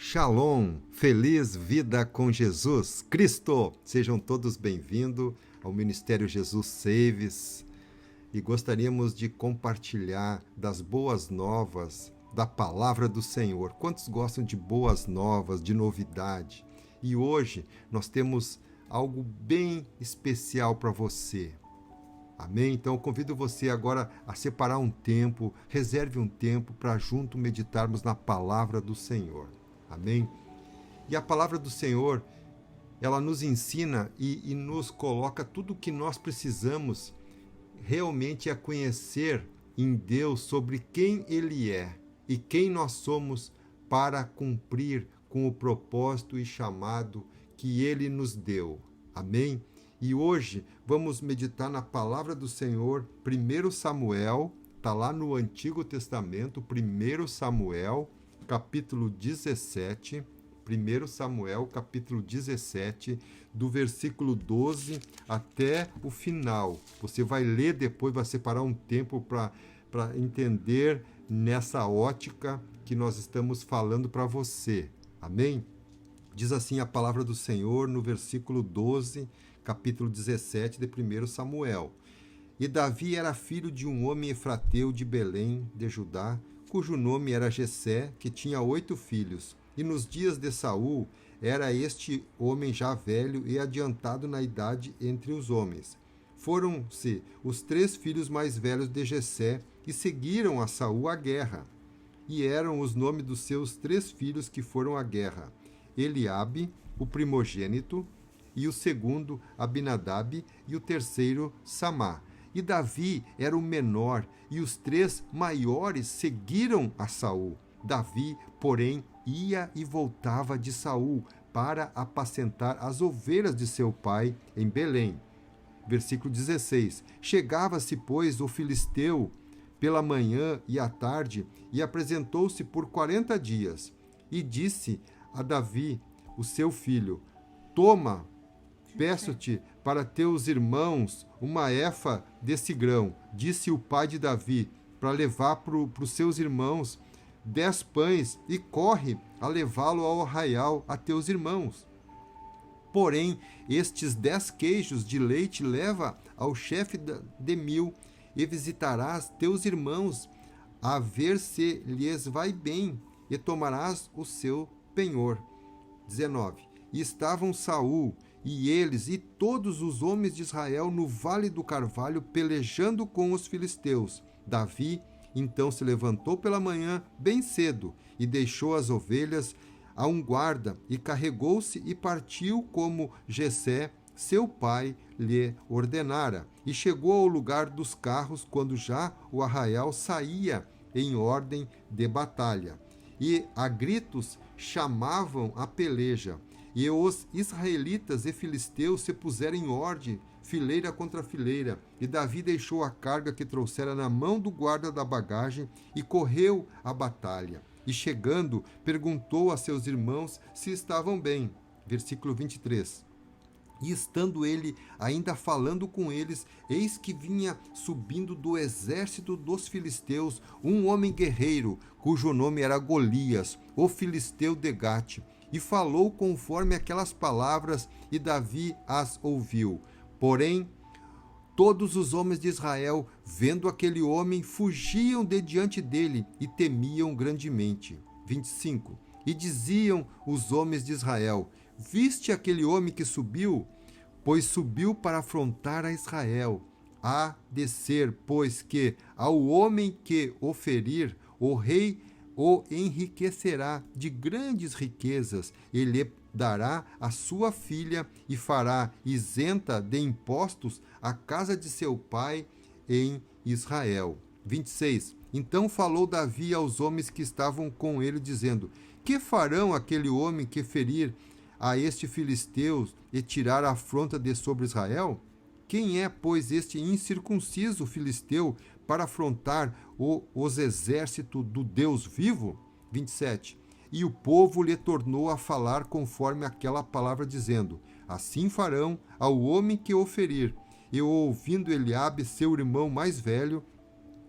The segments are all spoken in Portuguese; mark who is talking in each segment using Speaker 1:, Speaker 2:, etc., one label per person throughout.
Speaker 1: Shalom, feliz vida com Jesus Cristo. Sejam todos bem-vindos ao Ministério Jesus Saves e gostaríamos de compartilhar das boas novas da palavra do Senhor. Quantos gostam de boas novas, de novidade? E hoje nós temos algo bem especial para você. Amém? Então eu convido você agora a separar um tempo, reserve um tempo para junto meditarmos na palavra do Senhor. Amém? E a palavra do Senhor, ela nos ensina e nos coloca tudo o que nós precisamos realmente a conhecer em Deus sobre quem Ele é e quem nós somos para cumprir com o propósito e chamado que Ele nos deu. Amém? E hoje vamos meditar na palavra do Senhor, 1 Samuel, está lá no Antigo Testamento, 1 Samuel, capítulo 17, 1 Samuel, capítulo 17, do versículo 12 até o final. Você vai ler depois, vai separar um tempo para entender nessa ótica que nós estamos falando para você. Amém? Diz assim a palavra do Senhor no versículo 12, capítulo 17 de 1 Samuel. E Davi era filho de um homem efrateu de Belém, de Judá, cujo nome era Jessé, que tinha 8 filhos. E nos dias de Saul era este homem já velho e adiantado na idade entre os homens. Foram-se os 3 filhos mais velhos de Jessé e seguiram a Saul à guerra. E eram os nomes dos seus 3 filhos que foram à guerra: Eliabe, o primogênito, e o segundo Abinadab, e o terceiro Samá. E Davi era o menor, e os 3 maiores seguiram a Saul. Davi, porém, ia e voltava de Saul para apacentar as ovelhas de seu pai em Belém. Versículo 16. Chegava-se, pois, o filisteu pela manhã e à tarde, e apresentou-se por 40 dias. E disse a Davi, o seu filho: Toma, peço-te para teus irmãos uma efa desse grão. Disse o pai de Davi, para levar para os seus irmãos 10 pães, e corre a levá-lo ao arraial a teus irmãos. Porém, estes 10 queijos de leite leva ao chefe de 1000, e visitarás teus irmãos, a ver se lhes vai bem, e tomarás o seu penhor. 19. E estavam Saul e eles e todos os homens de Israel no vale do Carvalho, pelejando com os filisteus. Davi então se levantou pela manhã bem cedo e deixou as ovelhas a um guarda, e carregou-se e partiu como Jessé, seu pai, lhe ordenara. E chegou ao lugar dos carros quando já o arraial saía em ordem de batalha. E a gritos chamavam a peleja. E os israelitas e filisteus se puseram em ordem, fileira contra fileira. E Davi deixou a carga que trouxera na mão do guarda da bagagem e correu à batalha. E chegando, perguntou a seus irmãos se estavam bem. Versículo 23. E estando ele ainda falando com eles, eis que vinha subindo do exército dos filisteus um homem guerreiro, cujo nome era Golias, o filisteu de Gate. E falou conforme aquelas palavras, e Davi as ouviu. Porém, todos os homens de Israel, vendo aquele homem, fugiam de diante dele e temiam grandemente. 25. E diziam os homens de Israel: Viste aquele homem que subiu? Pois subiu para afrontar a Israel. Há de ser, pois, que ao homem que o ferir, o rei o enriquecerá de grandes riquezas, e lhe dará a sua filha, e fará isenta de impostos a casa de seu pai em Israel. 26. Então falou Davi aos homens que estavam com ele, dizendo: Que farão aquele homem que ferir a este filisteu e tirar a afronta de sobre Israel? Quem é, pois, este incircunciso filisteu para afrontar os exércitos do Deus vivo? 27. E o povo lhe tornou a falar conforme aquela palavra, dizendo: Assim farão ao homem que o ferir. E ouvindo Eliabe, seu irmão mais velho,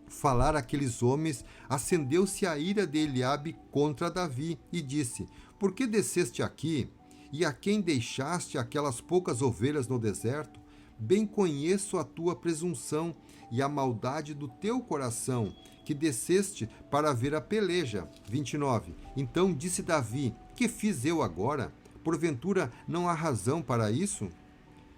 Speaker 1: falar aqueles homens, acendeu-se a ira de Eliabe contra Davi e disse: Por que desceste aqui? E a quem deixaste aquelas poucas ovelhas no deserto? Bem conheço a tua presunção e a maldade do teu coração, que desceste para ver a peleja. 29. Então disse Davi: Que fiz eu agora? Porventura não há razão para isso?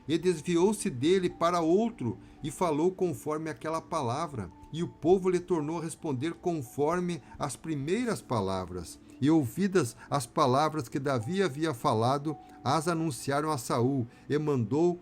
Speaker 1: E desviou-se dele para outro e falou conforme aquela palavra. E o povo lhe tornou a responder conforme as primeiras palavras. E ouvidas as palavras que Davi havia falado, as anunciaram a Saul e mandou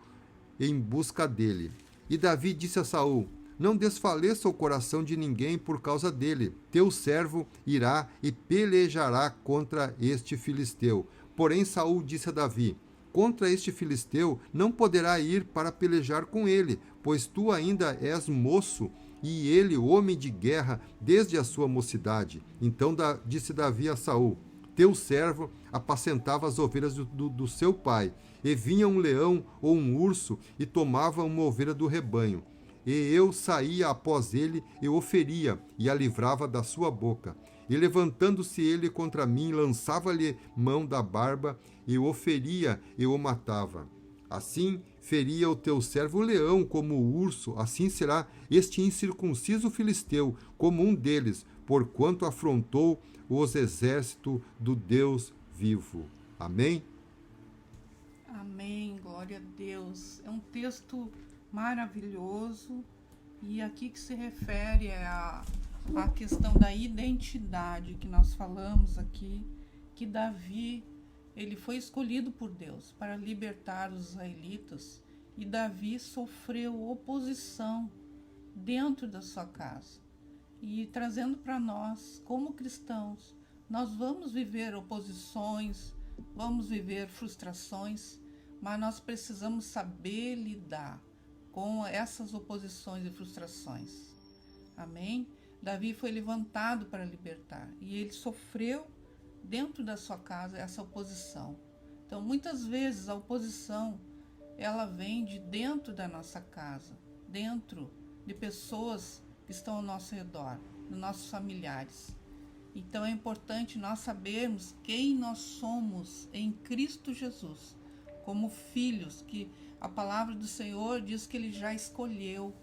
Speaker 1: em busca dele. E Davi disse a Saul: Não desfaleça o coração de ninguém por causa dele. Teu servo irá e pelejará contra este filisteu. Porém Saul disse a Davi: Contra este filisteu não poderá ir para pelejar com ele, pois tu ainda és moço e ele homem de guerra desde a sua mocidade. Então disse Davi a Saul: Teu servo apacentava as ovelhas do seu pai, e vinha um leão ou um urso e tomava uma ovelha do rebanho. E eu saía após ele e o feria, e a livrava da sua boca. E levantando-se ele contra mim, lançava-lhe mão da barba, e o feria e o matava. Assim feria o teu servo o leão como o urso, assim será este incircunciso filisteu como um deles, porquanto afrontou os exércitos do Deus vivo. Amém?
Speaker 2: Amém, glória a Deus. É um texto maravilhoso e aqui que se refere à questão da identidade que nós falamos aqui, que Davi, ele foi escolhido por Deus para libertar os israelitas e Davi sofreu oposição dentro da sua casa. E trazendo para nós, como cristãos, nós vamos viver oposições, vamos viver frustrações, mas nós precisamos saber lidar com essas oposições e frustrações. Amém? Davi foi levantado para libertar e ele sofreu dentro da sua casa essa oposição. Então, muitas vezes a oposição, ela vem de dentro da nossa casa, dentro de pessoas que estão ao nosso redor, dos nossos familiares. Então é importante nós sabermos quem nós somos em Cristo Jesus, como filhos, que a palavra do Senhor diz que Ele já escolheu.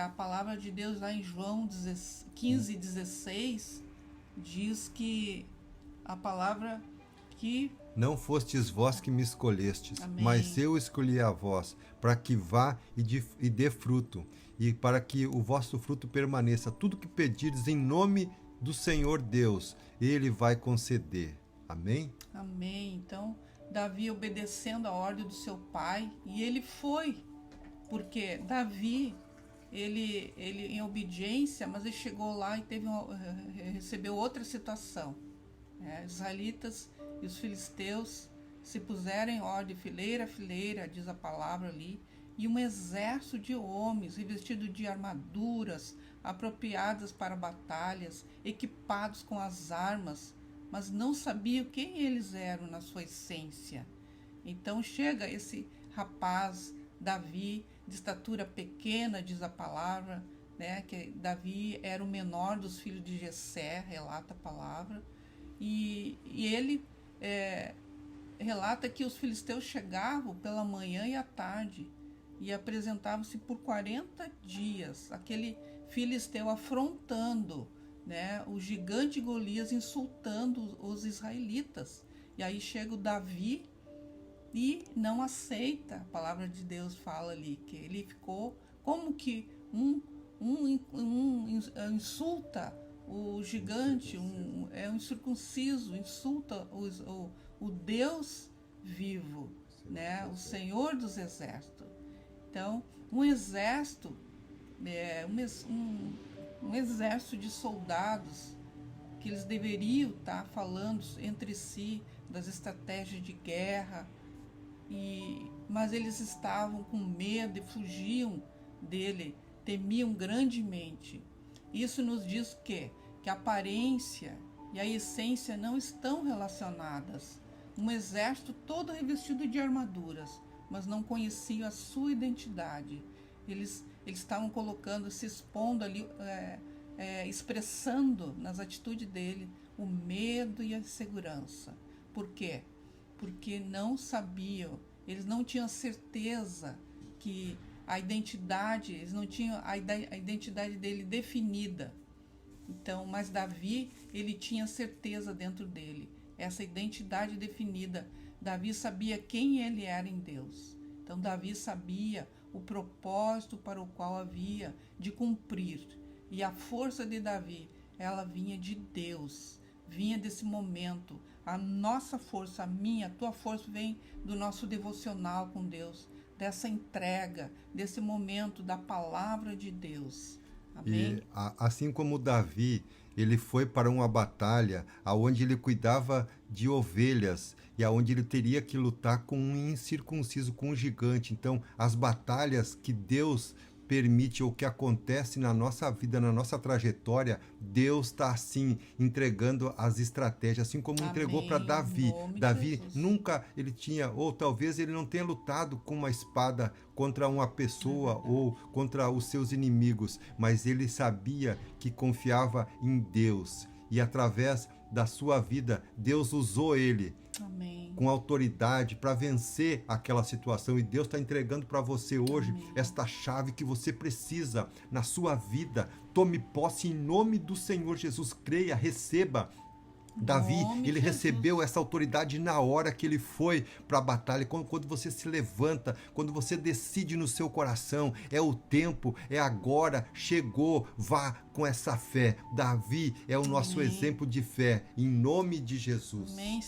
Speaker 2: A palavra de Deus lá em João 15:16 diz que a palavra que...
Speaker 1: Não fostes vós que me escolhestes,
Speaker 2: Amém.
Speaker 1: Mas eu escolhi a vós, para que vá e dê fruto, e para que o vosso fruto permaneça. Tudo que pedirdes em nome do Senhor Deus, Ele vai conceder. Amém?
Speaker 2: Amém. Então, Davi obedecendo a ordem do seu pai, e ele foi, porque Davi, ele em obediência, mas ele chegou lá e recebeu outra situação. Os israelitas e os filisteus se puseram em ordem, fileira a fileira, diz a palavra ali, e um exército de homens revestidos de armaduras apropriadas para batalhas, equipados com as armas, mas não sabiam quem eles eram na sua essência. Então chega esse rapaz, Davi, de estatura pequena, diz a palavra, que Davi era o menor dos filhos de Jessé, relata a palavra, e ele relata que os filisteus chegavam pela manhã e à tarde e apresentavam-se por 40 dias, aquele filisteu afrontando, o gigante Golias, insultando os israelitas. E aí chega o Davi e não aceita. A palavra de Deus fala ali que ele ficou como que um insulta o gigante, um incircunciso, insulta o Deus vivo, o Senhor dos exércitos. Então, um exército, um exército de soldados que eles deveriam estar falando entre si das estratégias de guerra, mas eles estavam com medo e fugiam dele, temiam grandemente. Isso nos diz que a aparência e a essência não estão relacionadas. Um exército todo revestido de armaduras, mas não conheciam a sua identidade. Eles eles estavam colocando, se expondo ali, expressando nas atitudes dele o medo e a insegurança. Por quê? Porque não sabiam, eles não tinham certeza que a identidade, eles não tinham a identidade dele definida. Então, mas Davi, ele tinha certeza dentro dele, essa identidade definida. Davi sabia quem ele era em Deus. Então, Davi sabia o propósito para o qual havia de cumprir. E a força de Davi, ela vinha de Deus, vinha desse momento. A nossa força, a minha, a tua força vem do nosso devocional com Deus, dessa entrega, desse momento da palavra de Deus. Amém?
Speaker 1: E assim como Davi, ele foi para uma batalha aonde ele cuidava de ovelhas e aonde ele teria que lutar com um incircunciso, com um gigante. Então, as batalhas que Deus permite ou que acontece na nossa vida, na nossa trajetória, Deus está assim entregando as estratégias, assim como entregou para Davi. Davi nunca ele tinha, ou talvez ele não tenha lutado com uma espada contra uma pessoa ou contra os seus inimigos, mas ele sabia que confiava em Deus. E através da sua vida, Deus usou ele com autoridade para vencer aquela situação. E Deus está entregando para você hoje esta chave que você precisa na sua vida. Tome posse em nome do Senhor Jesus. Creia, receba. Davi, ele recebeu essa autoridade na hora que ele foi para a batalha. Quando você se levanta, quando você decide no seu coração, é o tempo, é agora, chegou, vá com essa fé. Davi é o nosso exemplo de fé, em nome de Jesus.
Speaker 2: Amém.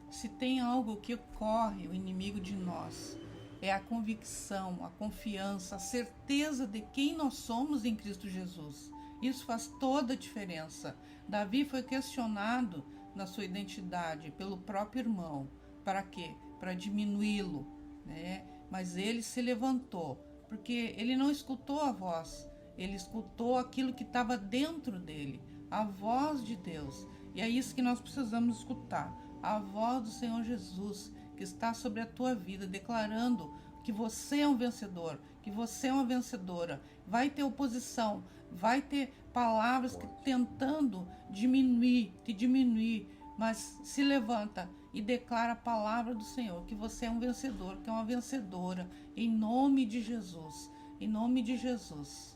Speaker 2: Se tem algo que ocorre, o inimigo de nós, é a convicção, a confiança, a certeza de quem nós somos em Cristo Jesus. Isso faz toda a diferença. Davi foi questionado na sua identidade pelo próprio irmão. Para quê? Para diminuí-lo, né? Mas ele se levantou, porque ele não escutou a voz, ele escutou aquilo que estava dentro dele, a voz de Deus. E é isso que nós precisamos escutar, a voz do Senhor Jesus, que está sobre a tua vida, declarando que você é um vencedor, que você é uma vencedora. Vai ter oposição, vai ter palavras que tentando te diminuir, mas se levanta e declara a palavra do Senhor, que você é um vencedor, que é uma vencedora, em nome de Jesus, em nome de Jesus.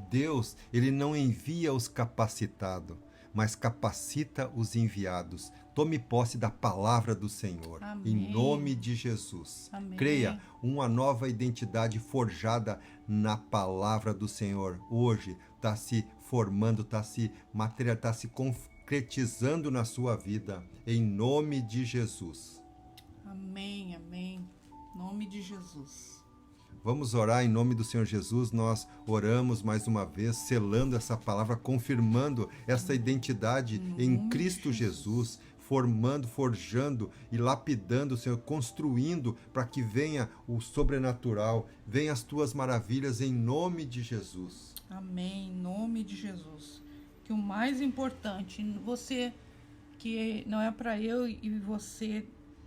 Speaker 1: Deus, ele não envia os capacitados, mas capacita os enviados. Tome posse da palavra do Senhor, em nome de Jesus.
Speaker 2: Amém.
Speaker 1: Creia, uma nova identidade forjada na palavra do Senhor. Hoje está se formando, está se materializando, está se concretizando na sua vida, em nome de Jesus.
Speaker 2: Amém, amém. Em nome de Jesus.
Speaker 1: Vamos orar em nome do Senhor Jesus. Nós oramos mais uma vez, selando essa palavra, confirmando essa identidade em Cristo Jesus, formando, forjando e lapidando, Senhor, construindo para que venha o sobrenatural, venha as tuas maravilhas em nome de Jesus.
Speaker 2: Amém, em nome de Jesus. Que o mais importante, você, que não é para eu e você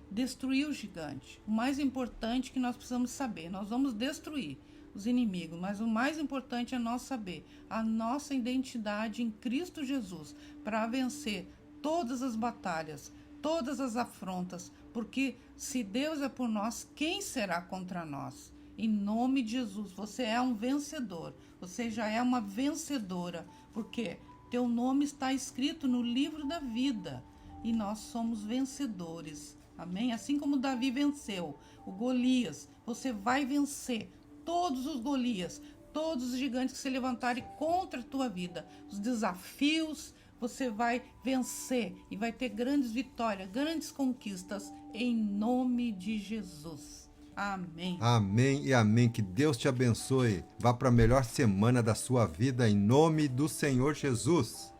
Speaker 2: destruir o gigante. O mais importante que nós precisamos saber, nós vamos destruir os inimigos, mas o mais importante é nós saber a nossa identidade em Cristo Jesus para vencer todas as batalhas, todas as afrontas, porque se Deus é por nós, quem será contra nós? Em nome de Jesus, você é um vencedor, você já é uma vencedora, porque teu nome está escrito no livro da vida e nós somos vencedores. Amém? Assim como Davi venceu o Golias, você vai vencer todos os Golias, todos os gigantes que se levantarem contra a tua vida, os desafios, você vai vencer e vai ter grandes vitórias, grandes conquistas, em nome de Jesus. Amém.
Speaker 1: Amém e amém. Que Deus te abençoe. Vá para a melhor semana da sua vida, em nome do Senhor Jesus.